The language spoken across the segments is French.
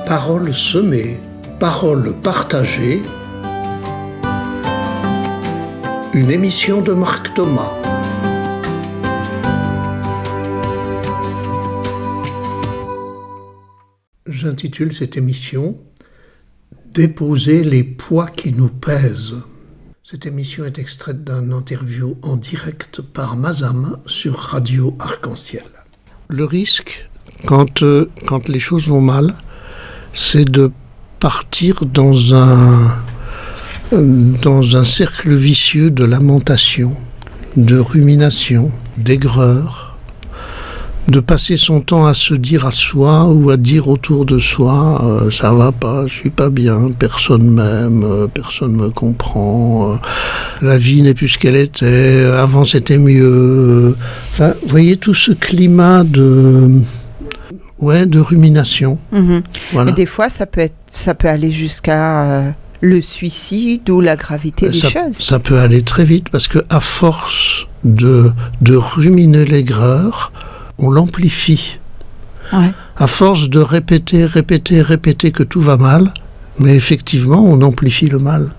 Paroles semées, paroles partagées. Une émission de Marc Thomas. J'intitule cette émission « Déposer les poids qui nous pèsent ». Cette émission est extraite d'un interview en direct par Mazam sur Radio Arc-en-Ciel. Le risque, quand les choses vont mal, c'est de partir dans un cercle vicieux de lamentation, de rumination, d'aigreur, de passer son temps à se dire à soi ou à dire autour de soi ça va pas, je suis pas bien, personne m'aime, personne me comprend, la vie n'est plus ce qu'elle était, avant c'était mieux. Enfin, vous voyez tout ce climat de rumination. Mmh. Voilà. Et des fois ça peut aller jusqu'à le suicide ou la gravité des choses. Ça peut aller très vite parce que à force de ruminer l'aigreur, on l'amplifie. Ouais. À force de répéter que tout va mal, mais effectivement, on amplifie le mal.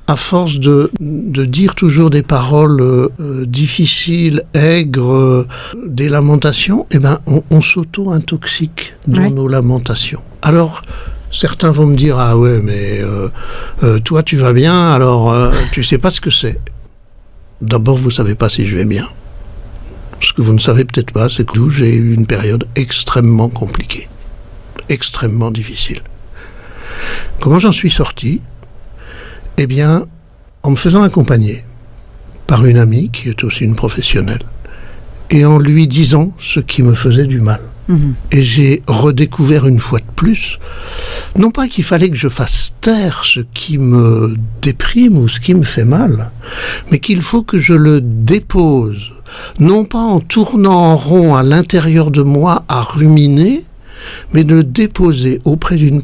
À force de dire toujours des paroles difficiles, aigres, des lamentations, on s'auto-intoxique dans nos lamentations. Alors, certains vont me dire « Ah ouais, mais toi tu vas bien, alors tu sais pas ce que c'est. » D'abord, vous savez pas si je vais bien. Ce que vous ne savez peut-être pas, c'est que j'ai eu une période extrêmement compliquée, extrêmement difficile. Comment j'en suis sorti ? Eh bien, en me faisant accompagner par une amie qui est aussi une professionnelle et en lui disant ce qui me faisait du mal. Mmh. Et j'ai redécouvert une fois de plus, non pas qu'il fallait que je fasse taire ce qui me déprime ou ce qui me fait mal, mais qu'il faut que je le dépose, non pas en tournant en rond à l'intérieur de moi à ruminer, mais de le déposer auprès d'une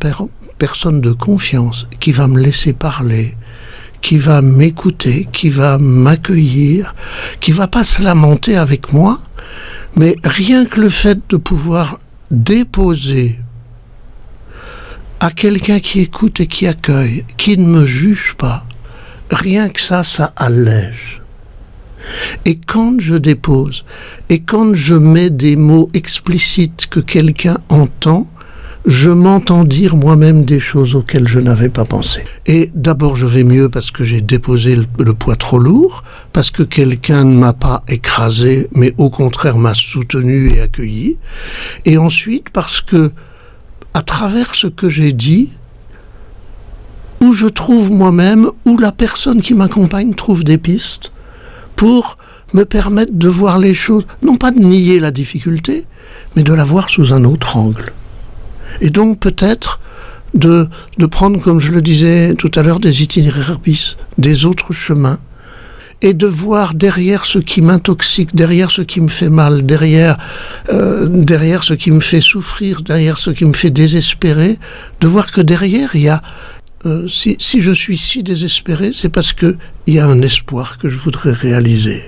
personne de confiance qui va me laisser parler, qui va m'écouter, qui va m'accueillir, qui va pas se lamenter avec moi, mais rien que le fait de pouvoir déposer à quelqu'un qui écoute et qui accueille, qui ne me juge pas, rien que ça allège. Et quand je dépose, et quand je mets des mots explicites que quelqu'un entend, je m'entends dire moi-même des choses auxquelles je n'avais pas pensé. Et d'abord, je vais mieux parce que j'ai déposé le poids trop lourd, parce que quelqu'un ne m'a pas écrasé, mais au contraire m'a soutenu et accueilli. Et ensuite, parce que, à travers ce que j'ai dit, où je trouve moi-même, où la personne qui m'accompagne trouve des pistes, pour me permettre de voir les choses, non pas de nier la difficulté, mais de la voir sous un autre angle. Et donc peut-être de prendre, comme je le disais tout à l'heure, des itinéraires bis, des autres chemins, et de voir derrière ce qui m'intoxique, derrière ce qui me fait mal, derrière ce qui me fait souffrir, derrière ce qui me fait désespérer, de voir que derrière il y a si je suis si désespéré, c'est parce qu'il y a un espoir que je voudrais réaliser.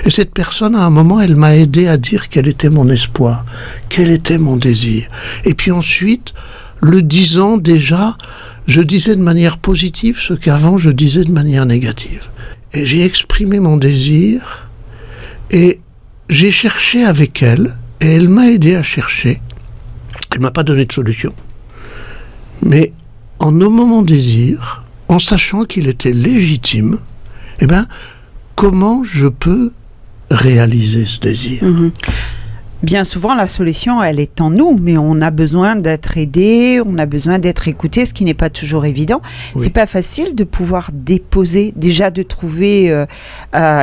Et cette personne, à un moment, elle m'a aidé à dire quel était mon espoir, quel était mon désir. Et puis ensuite, le disant déjà, je disais de manière positive ce qu'avant je disais de manière négative. Et j'ai exprimé mon désir, et j'ai cherché avec elle, et elle m'a aidé à chercher. Elle ne m'a pas donné de solution. Mais en nommant mon désir, en sachant qu'il était légitime, comment je peux réaliser ce désir ? Bien souvent, la solution, elle est en nous, mais on a besoin d'être aidé, on a besoin d'être écouté, ce qui n'est pas toujours évident. Oui. C'est pas facile de pouvoir déposer, déjà de trouver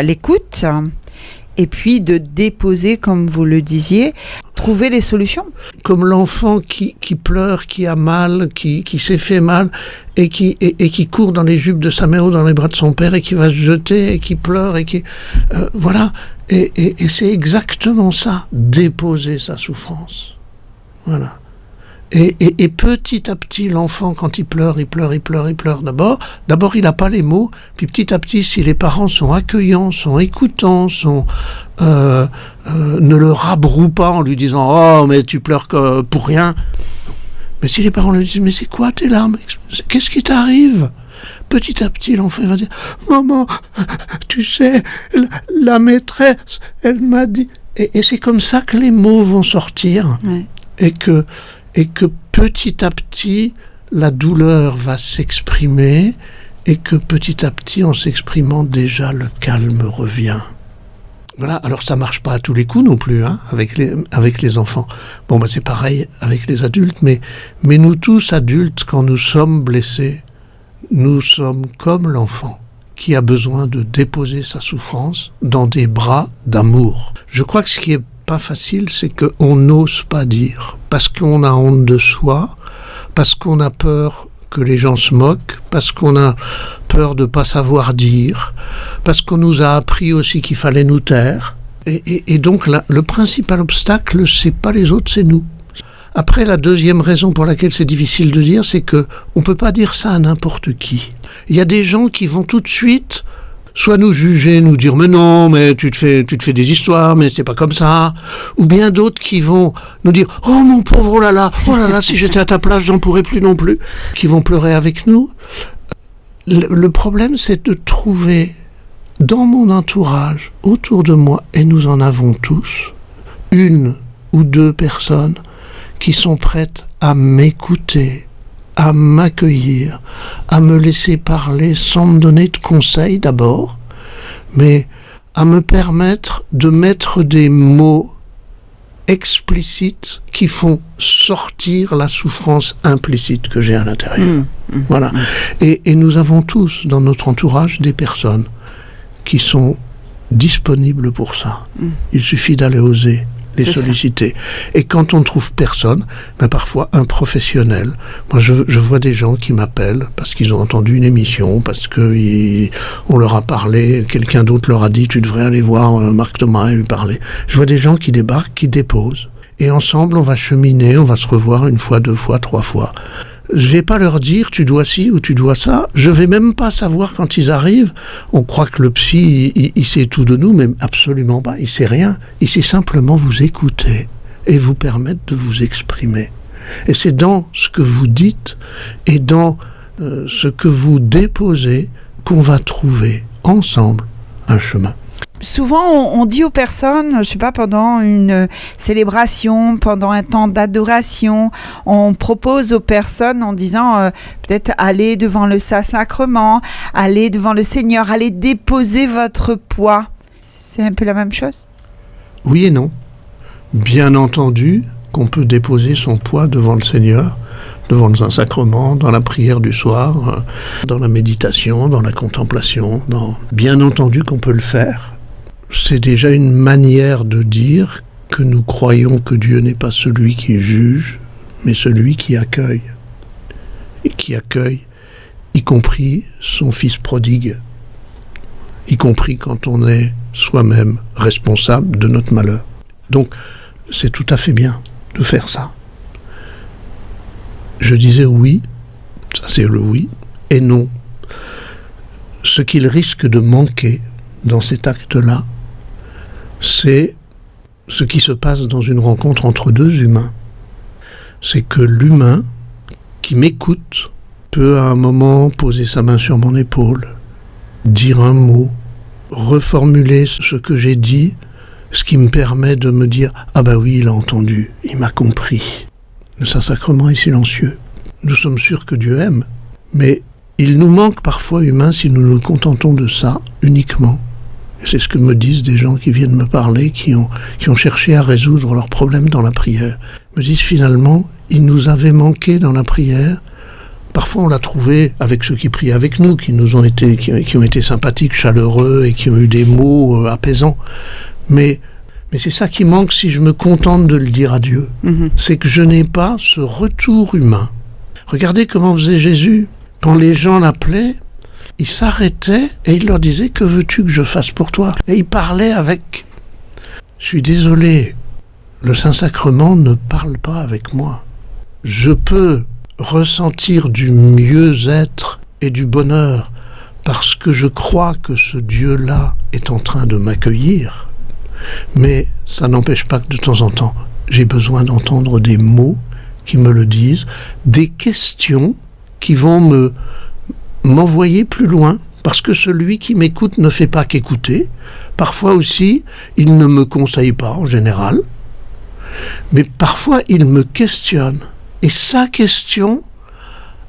l'écoute, et puis de déposer, comme vous le disiez, trouver les solutions. Comme l'enfant qui pleure, qui a mal, qui s'est fait mal, et qui court dans les jupes de sa mère ou dans les bras de son père, et qui va se jeter, et qui pleure, et qui... voilà. Et c'est exactement ça, déposer sa souffrance. Voilà. Et petit à petit, l'enfant, quand il pleure. D'abord, il n'a pas les mots. Puis petit à petit, si les parents sont accueillants, sont écoutants, ne le rabrouent pas en lui disant « Oh, mais tu pleures pour rien », Mais si les parents lui disent « Mais c'est quoi tes larmes ? Qu'est-ce qui t'arrive ?» Petit à petit, l'enfant va dire « Maman, tu sais, la maîtresse, elle m'a dit... » Et c'est comme ça que les mots vont sortir. Ouais. Et que petit à petit, la douleur va s'exprimer et que petit à petit, en s'exprimant déjà, le calme revient. Voilà, alors ça marche pas à tous les coups non plus, hein, avec les enfants. Bon, ben c'est pareil avec les adultes, mais nous tous adultes, quand nous sommes blessés, nous sommes comme l'enfant qui a besoin de déposer sa souffrance dans des bras d'amour. Je crois que ce qui est pas facile, c'est qu'on n'ose pas dire, parce qu'on a honte de soi, parce qu'on a peur que les gens se moquent, parce qu'on a peur de pas savoir dire, parce qu'on nous a appris aussi qu'il fallait nous taire. Et donc le principal obstacle, c'est pas les autres, c'est nous. Après, la deuxième raison pour laquelle c'est difficile de dire, c'est que on peut pas dire ça à n'importe qui. Il y a des gens qui vont tout de suite soit nous juger, nous dire mais non, mais tu te fais des histoires, mais c'est pas comme ça, ou bien d'autres qui vont nous dire oh mon pauvre, oh là là, si j'étais à ta place, j'en pourrais plus non plus, qui vont pleurer avec nous. Le problème, c'est de trouver dans mon entourage, autour de moi, et nous en avons tous, une ou deux personnes qui sont prêtes à m'écouter, à m'accueillir, à me laisser parler sans me donner de conseils d'abord, mais à me permettre de mettre des mots explicites qui font sortir la souffrance implicite que j'ai à l'intérieur. Voilà. Et nous avons tous dans notre entourage des personnes qui sont disponibles pour ça. Il suffit d'aller oser les solliciter. Et quand on ne trouve personne, ben parfois un professionnel. Moi, je vois des gens qui m'appellent parce qu'ils ont entendu une émission, parce qu'on leur a parlé, quelqu'un d'autre leur a dit « tu devrais aller voir Marc Thomas et lui parler ». Je vois des gens qui débarquent, qui déposent. Et ensemble, on va cheminer, on va se revoir une fois, deux fois, trois fois. Je vais pas leur dire tu dois ci ou tu dois ça. Je vais même pas savoir quand ils arrivent. On croit que le psy, il sait tout de nous, mais absolument pas. Il sait rien. Il sait simplement vous écouter et vous permettre de vous exprimer. Et c'est dans ce que vous dites et dans ce que vous déposez qu'on va trouver ensemble un chemin. Souvent, on dit aux personnes, je sais pas, pendant une célébration, pendant un temps d'adoration, on propose aux personnes en disant peut-être allez devant le Saint-Sacrement, allez devant le Seigneur, allez déposer votre poids. C'est un peu la même chose ? Oui et non. Bien entendu qu'on peut déposer son poids devant le Seigneur, devant le Saint-Sacrement, dans la prière du soir, dans la méditation, dans la contemplation. Bien entendu qu'on peut le faire. C'est déjà une manière de dire que nous croyons que Dieu n'est pas celui qui juge, mais celui qui accueille. Et qui accueille, y compris son fils prodigue, y compris quand on est soi-même responsable de notre malheur. Donc, c'est tout à fait bien de faire ça. Je disais oui, ça c'est le oui, et non. Ce qu'il risque de manquer dans cet acte-là, c'est ce qui se passe dans une rencontre entre deux humains. C'est que l'humain qui m'écoute peut à un moment poser sa main sur mon épaule, dire un mot, reformuler ce que j'ai dit, ce qui me permet de me dire « Ah bah oui, il a entendu, il m'a compris ». Le Saint-Sacrement est silencieux. Nous sommes sûrs que Dieu aime, mais il nous manque parfois humains si nous nous contentons de ça uniquement. C'est ce que me disent des gens qui viennent me parler, qui ont cherché à résoudre leurs problèmes dans la prière. Ils me disent finalement, il nous avait manqué dans la prière. Parfois on l'a trouvé avec ceux qui prient avec nous, qui ont été sympathiques, chaleureux et qui ont eu des mots apaisants. Mais c'est ça qui manque si je me contente de le dire à Dieu. C'est que je n'ai pas ce retour humain. Regardez comment faisait Jésus. Quand les gens l'appelaient, il s'arrêtait et il leur disait « Que veux-tu que je fasse pour toi ?» Et il parlait avec... Je suis désolé, le Saint-Sacrement ne parle pas avec moi. Je peux ressentir du mieux-être et du bonheur parce que je crois que ce Dieu-là est en train de m'accueillir. Mais ça n'empêche pas que de temps en temps, j'ai besoin d'entendre des mots qui me le disent, des questions qui vont m'envoyer plus loin, parce que celui qui m'écoute ne fait pas qu'écouter. Parfois aussi, il ne me conseille pas en général, mais parfois il me questionne. Et sa question,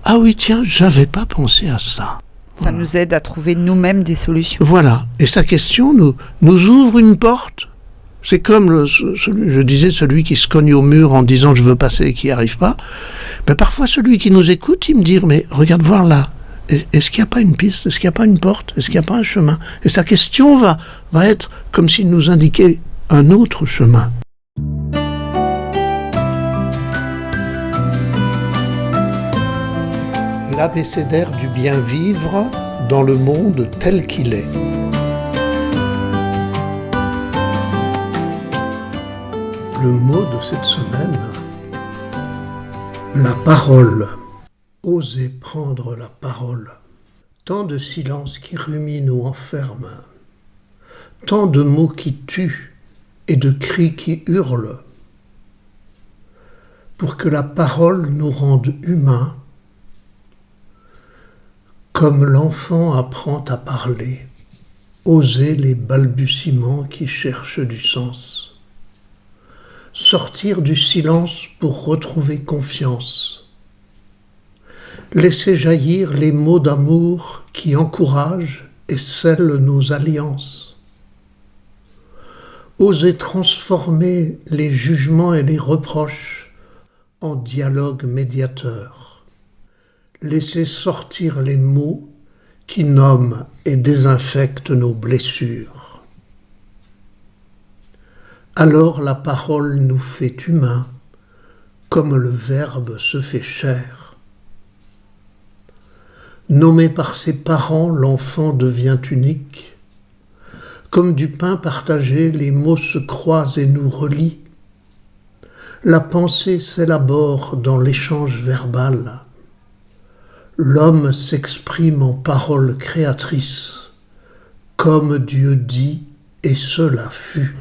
ah oui tiens, j'avais pas pensé à ça. Ça nous aide à trouver nous-mêmes des solutions. Voilà, et sa question nous ouvre une porte. C'est comme, je disais, celui qui se cogne au mur en disant « je veux passer » et qui n'y arrive pas. Mais parfois, celui qui nous écoute, il me dit « mais regarde voir là, est-ce qu'il n'y a pas une piste? Est-ce qu'il n'y a pas une porte? Est-ce qu'il n'y a pas un chemin ?» Et sa question va être comme s'il nous indiquait un autre chemin. L'abécédaire du bien vivre dans le monde tel qu'il est. Le mot de cette semaine, la parole. Oser prendre la parole. Tant de silence qui rumine ou enferme, tant de mots qui tuent et de cris qui hurlent. Pour que la parole nous rende humains, comme l'enfant apprend à parler, oser les balbutiements qui cherchent du sens. Sortir du silence pour retrouver confiance. Laisser jaillir les mots d'amour qui encouragent et scellent nos alliances. Oser transformer les jugements et les reproches en dialogue médiateur. Laisser sortir les mots qui nomment et désinfectent nos blessures. Alors la parole nous fait humains, comme le Verbe se fait chair. Nommé par ses parents, l'enfant devient unique. Comme du pain partagé, les mots se croisent et nous relient. La pensée s'élabore dans l'échange verbal. L'homme s'exprime en paroles créatrices, comme Dieu dit, et cela fut.